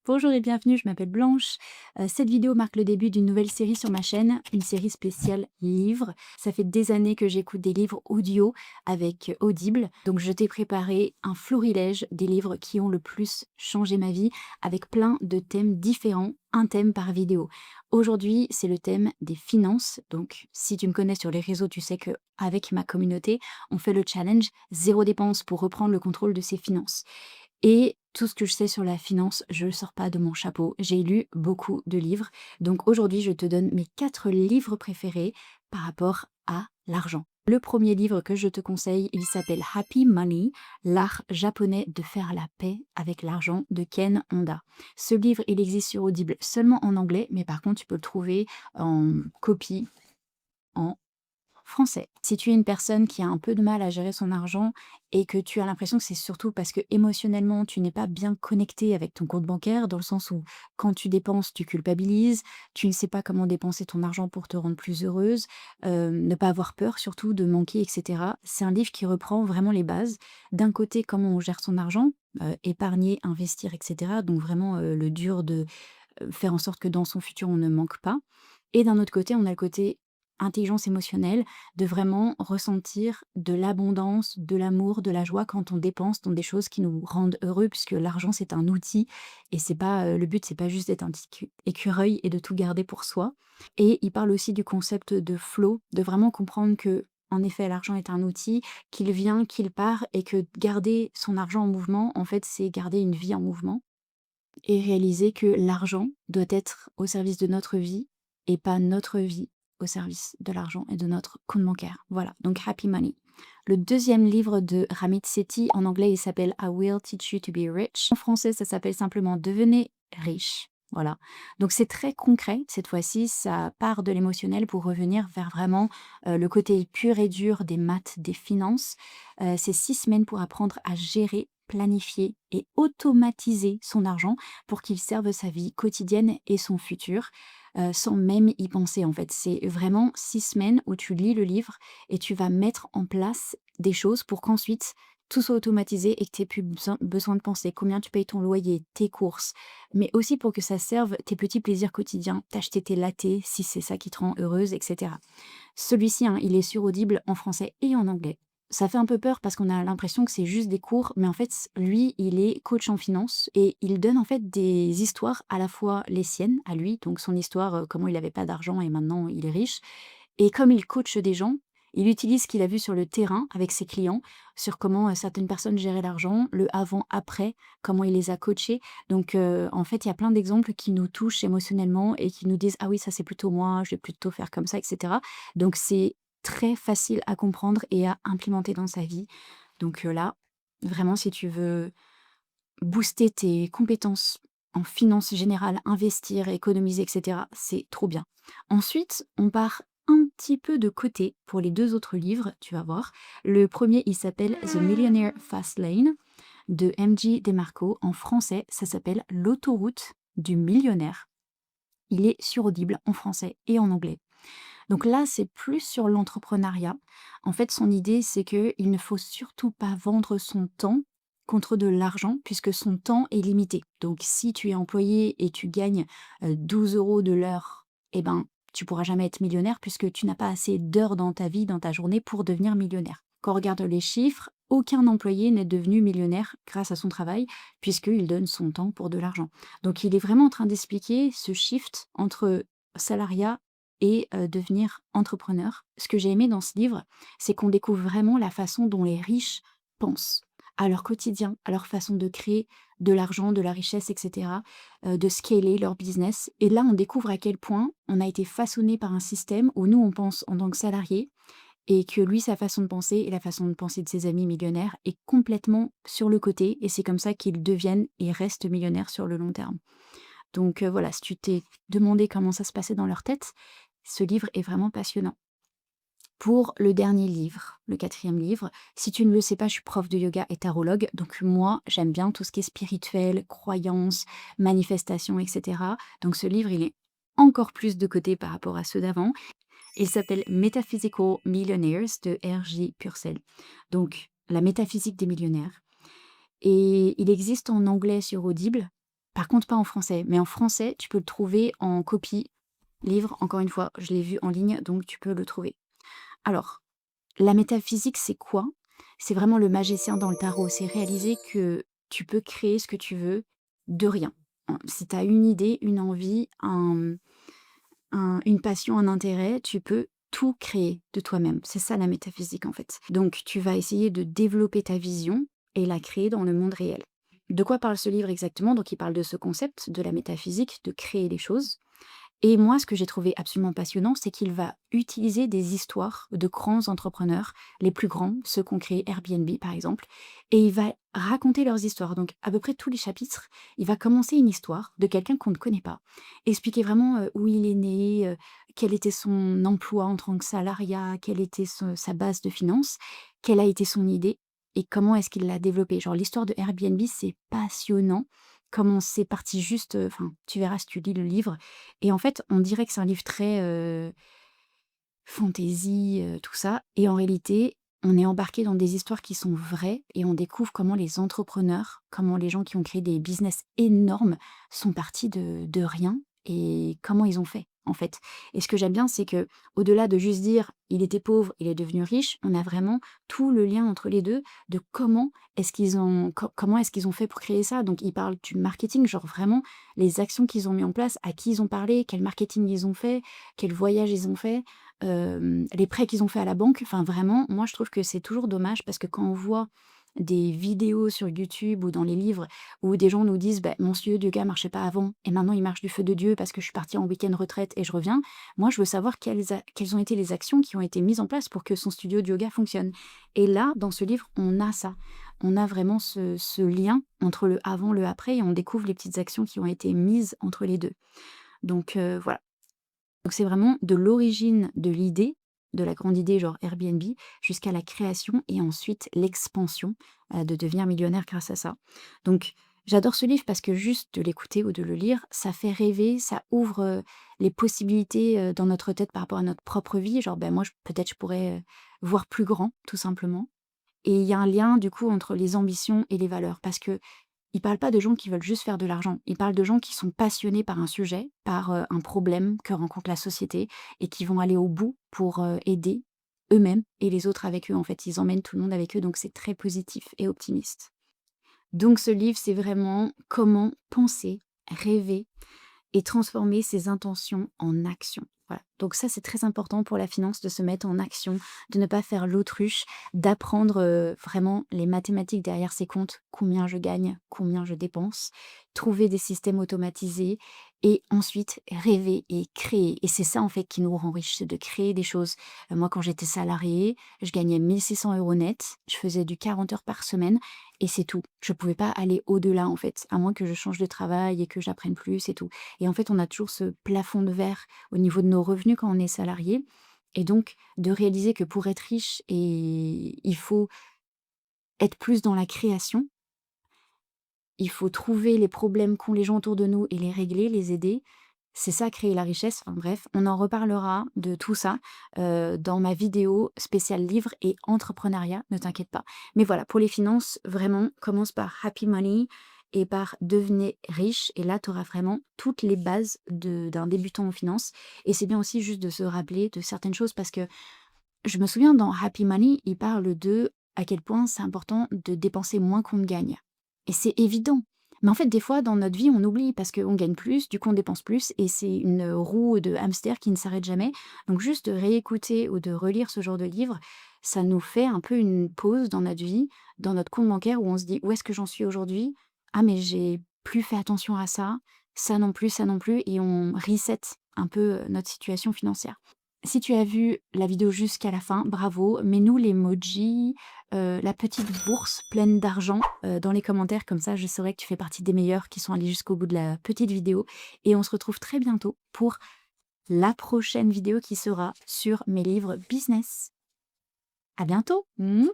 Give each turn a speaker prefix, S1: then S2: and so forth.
S1: Bonjour et bienvenue, je m'appelle Blanche. Cette vidéo marque le début d'une nouvelle série sur ma chaîne, une série spéciale livres. Ça fait des années que j'écoute des livres audio avec Audible, donc je t'ai préparé un florilège des livres qui ont le plus changé ma vie, avec plein de thèmes différents, un thème par vidéo. Aujourd'hui, c'est le thème des finances, donc si tu me connais sur les réseaux, tu sais que avec ma communauté, on fait le challenge zéro dépense pour reprendre le contrôle de ses finances. Et tout ce que je sais sur la finance, je ne le sors pas de mon chapeau. J'ai lu beaucoup de livres. Donc aujourd'hui, je te donne mes 4 livres préférés par rapport à l'argent. Le premier livre que je te conseille, il s'appelle Happy Money, l'art japonais de faire la paix avec l'argent de Ken Honda. Ce livre, il existe sur Audible seulement en anglais, mais par contre, tu peux le trouver en copie en français. Si tu es une personne qui a un peu de mal à gérer son argent et que tu as l'impression que c'est surtout parce que émotionnellement tu n'es pas bien connecté avec ton compte bancaire, dans le sens où quand tu dépenses, tu culpabilises, tu ne sais pas comment dépenser ton argent pour te rendre plus heureuse, ne pas avoir peur surtout de manquer, etc. C'est un livre qui reprend vraiment les bases. D'un côté, comment on gère son argent, épargner, investir, etc. Donc vraiment le dur de faire en sorte que dans son futur on ne manque pas. Et d'un autre côté, on a le côté intelligence émotionnelle, de vraiment ressentir de l'abondance, de l'amour, de la joie quand on dépense dans des choses qui nous rendent heureux, puisque l'argent c'est un outil et c'est pas le but, c'est pas juste d'être un petit écureuil et de tout garder pour soi. Et il parle aussi du concept de flow, de vraiment comprendre que en effet l'argent est un outil, qu'il vient, qu'il part, et que garder son argent en mouvement, en fait, c'est garder une vie en mouvement et réaliser que l'argent doit être au service de notre vie et pas notre vie au service de l'argent et de notre compte bancaire. Voilà, donc Happy Money. Le deuxième livre de Ramit Sethi, en anglais, il s'appelle I Will Teach You to Be Rich. En français, ça s'appelle simplement Devenez riche. Voilà. Donc c'est très concret. Cette fois-ci, ça part de l'émotionnel pour revenir vers vraiment le côté pur et dur des maths, des finances. C'est 6 semaines pour apprendre à gérer, planifier et automatiser son argent pour qu'il serve sa vie quotidienne et son futur, sans même y penser en fait. C'est vraiment 6 semaines où tu lis le livre et tu vas mettre en place des choses pour qu'ensuite tout soit automatisé et que tu aies plus besoin de penser combien tu payes ton loyer, tes courses, mais aussi pour que ça serve tes petits plaisirs quotidiens, t'acheter tes lattés si c'est ça qui te rend heureuse, et cetera. Celui-ci, hein, il est sur Audible en français et en anglais. Ça fait un peu peur parce qu'on a l'impression que c'est juste des cours, mais en fait, lui, il est coach en finance et il donne en fait des histoires, à la fois les siennes, à lui, donc son histoire, comment il n'avait pas d'argent et maintenant il est riche. Et comme il coach des gens, il utilise ce qu'il a vu sur le terrain avec ses clients, sur comment certaines personnes géraient l'argent, le avant-après, comment il les a coachés. Donc, en fait, il y a plein d'exemples qui nous touchent émotionnellement et qui nous disent: «Ah oui, ça c'est plutôt moi, je vais plutôt faire comme ça», et cetera. Donc c'est très facile à comprendre et à implémenter dans sa vie. Donc, là, vraiment, si tu veux booster tes compétences en finance générale, investir, économiser, et cetera, c'est trop bien. Ensuite, on part un petit peu de côté pour les 2 autres livres, tu vas voir. Le premier, il s'appelle The Millionaire Fast Lane de MJ DeMarco. En français, ça s'appelle L'autoroute du millionnaire. Il est sur Audible en français et en anglais. Donc là, c'est plus sur l'entrepreneuriat. En fait, son idée, c'est qu'il ne faut surtout pas vendre son temps contre de l'argent, puisque son temps est limité. Donc si tu es employé et tu gagnes 12 € de l'heure, eh ben, tu pourras jamais être millionnaire puisque tu n'as pas assez d'heures dans ta vie, dans ta journée pour devenir millionnaire. Quand on regarde les chiffres, aucun employé n'est devenu millionnaire grâce à son travail, puisqu'il donne son temps pour de l'argent. Donc il est vraiment en train d'expliquer ce shift entre salariat et devenir entrepreneur. Ce que j'ai aimé dans ce livre, c'est qu'on découvre vraiment la façon dont les riches pensent, à leur quotidien, à leur façon de créer de l'argent, de la richesse, et cetera, de scaler leur business. Et là, on découvre à quel point on a été façonné par un système où nous, on pense en tant que salarié et que lui, sa façon de penser et la façon de penser de ses amis millionnaires est complètement sur le côté et c'est comme ça qu'ils deviennent et restent millionnaires sur le long terme. Donc voilà, si tu t'es demandé comment ça se passait dans leur tête, ce livre est vraiment passionnant. Pour le dernier livre, le quatrième livre, si tu ne le sais pas, je suis prof de yoga et tarologue, donc moi, j'aime bien tout ce qui est spirituel, croyance, manifestation, et cetera. Donc ce livre, il est encore plus de côté par rapport à ceux d'avant. Il s'appelle Metaphysical Millionaires de R.J. Purcell. Donc la métaphysique des millionnaires. Et il existe en anglais sur Audible. Par contre, pas en français. Mais en français, tu peux le trouver en copie livre. Encore une fois, je l'ai vu en ligne, donc tu peux le trouver. Alors, la métaphysique, c'est quoi? C'est vraiment le magicien dans le tarot. C'est réaliser que tu peux créer ce que tu veux de rien. Si tu as une idée, une envie, une passion, un intérêt, tu peux tout créer de toi-même. C'est ça la métaphysique en fait. Donc tu vas essayer de développer ta vision et la créer dans le monde réel. De quoi parle ce livre exactement? Donc il parle de ce concept, de la métaphysique, de créer les choses. Et moi, ce que j'ai trouvé absolument passionnant, c'est qu'il va utiliser des histoires de grands entrepreneurs, les plus grands, ceux qui ont créé Airbnb par exemple, et il va raconter leurs histoires. Donc à peu près tous les chapitres, il va commencer une histoire de quelqu'un qu'on ne connaît pas, expliquer vraiment où il est né, quel était son emploi en tant que salariat, quelle était sa base de finances, quelle a été son idée et comment est-ce qu'il l'a développée. Genre l'histoire de Airbnb, c'est passionnant. Comment c'est parti juste, enfin, tu verras si tu lis le livre. Et en fait, on dirait que c'est un livre très, fantaisie, tout ça et en réalité, on est embarqué dans des histoires qui sont vraies et on découvre comment les entrepreneurs, comment les gens qui ont créé des business énormes sont partis de rien et comment ils ont fait, en fait. Et ce que j'aime bien, c'est que au delà de juste dire: «Il était pauvre, il est devenu riche», on a vraiment tout le lien entre les 2 de comment est-ce qu'ils ont fait pour créer ça. Donc ils parlent du marketing, genre vraiment les actions qu'ils ont mis en place, à qui ils ont parlé, quel marketing ils ont fait, quel voyage ils ont fait, les prêts qu'ils ont fait à la banque. Enfin vraiment, moi je trouve que c'est toujours dommage parce que quand on voit des vidéos sur YouTube ou dans les livres où des gens nous disent: «Bah, mon studio de yoga marchait pas avant et maintenant il marche du feu de Dieu parce que je suis partie en week-end retraite et je reviens». Moi, je veux savoir quelles ont été les actions qui ont été mises en place pour que son studio de yoga fonctionne. Et là, dans ce livre, on a ça. On a vraiment ce lien entre le avant, le après et on découvre les petites actions qui ont été mises entre les 2. Donc voilà. Donc c'est vraiment de l'origine de l'idée, de la grande idée genre Airbnb, jusqu'à la création et ensuite l'expansion, de devenir millionnaire grâce à ça. Donc j'adore ce livre parce que juste de l'écouter ou de le lire, ça fait rêver, ça ouvre, les possibilités, dans notre tête par rapport à notre propre vie. Genre, ben, moi je peut-être je pourrais, voir plus grand, tout simplement. Et il y a un lien du coup entre les ambitions et les valeurs parce que il parle pas de gens qui veulent juste faire de l'argent. Il parle de gens qui sont passionnés par un sujet, par, un problème que rencontre la société et qui vont aller au bout pour, aider eux-mêmes et les autres avec eux, en fait. Ils emmènent tout le monde avec eux, donc c'est très positif et optimiste. Donc ce livre, c'est vraiment comment penser, rêver et transformer ses intentions en action. Voilà. Donc ça, c'est très important pour la finance de se mettre en action, de ne pas faire l'autruche, d'apprendre vraiment les mathématiques derrière ses comptes, combien je gagne, combien je dépense, trouver des systèmes automatisés et ensuite rêver et créer. Et c'est ça en fait qui nous rend riches, c'est de créer des choses. Moi, quand j'étais salariée, je gagnais 1 600 € net, je faisais du 40 heures par semaine et c'est tout. Je pouvais pas aller au-delà en fait, à moins que je change de travail et que j'apprenne plus et tout. Et en fait, on a toujours ce plafond de verre au niveau de nos revenus quand on est salarié. Et donc, de réaliser que pour être riche, il faut être plus dans la création, il faut trouver les problèmes qu'ont les gens autour de nous et les régler, les aider. C'est ça, créer la richesse. Enfin bref, on en reparlera de tout ça dans ma vidéo spéciale livre et entrepreneuriat, ne t'inquiète pas. Mais voilà, pour les finances, vraiment, commence par Happy Money et par devenir riche. Et là, tu auras vraiment toutes les bases d'un débutant en finance. Et c'est bien aussi juste de se rappeler de certaines choses parce que je me souviens dans Happy Money, il parle de à quel point c'est important de dépenser moins qu'on ne gagne. Et c'est évident. Mais en fait, des fois, dans notre vie, on oublie parce qu'on gagne plus, du coup, on dépense plus, et c'est une roue de hamster qui ne s'arrête jamais. Donc, juste de réécouter ou de relire ce genre de livre, ça nous fait un peu une pause dans notre vie, dans notre compte bancaire, où on se dit, où est-ce que j'en suis aujourd'hui? Ah, mais j'ai plus fait attention à ça non plus, et on reset un peu notre situation financière. Si tu as vu la vidéo jusqu'à la fin, bravo. Mets-nous l'emoji, la petite bourse pleine d'argent, dans les commentaires, comme ça je saurai que tu fais partie des meilleurs qui sont allés jusqu'au bout de la petite vidéo et on se retrouve très bientôt pour la prochaine vidéo qui sera sur mes livres business. À bientôt! Mmh.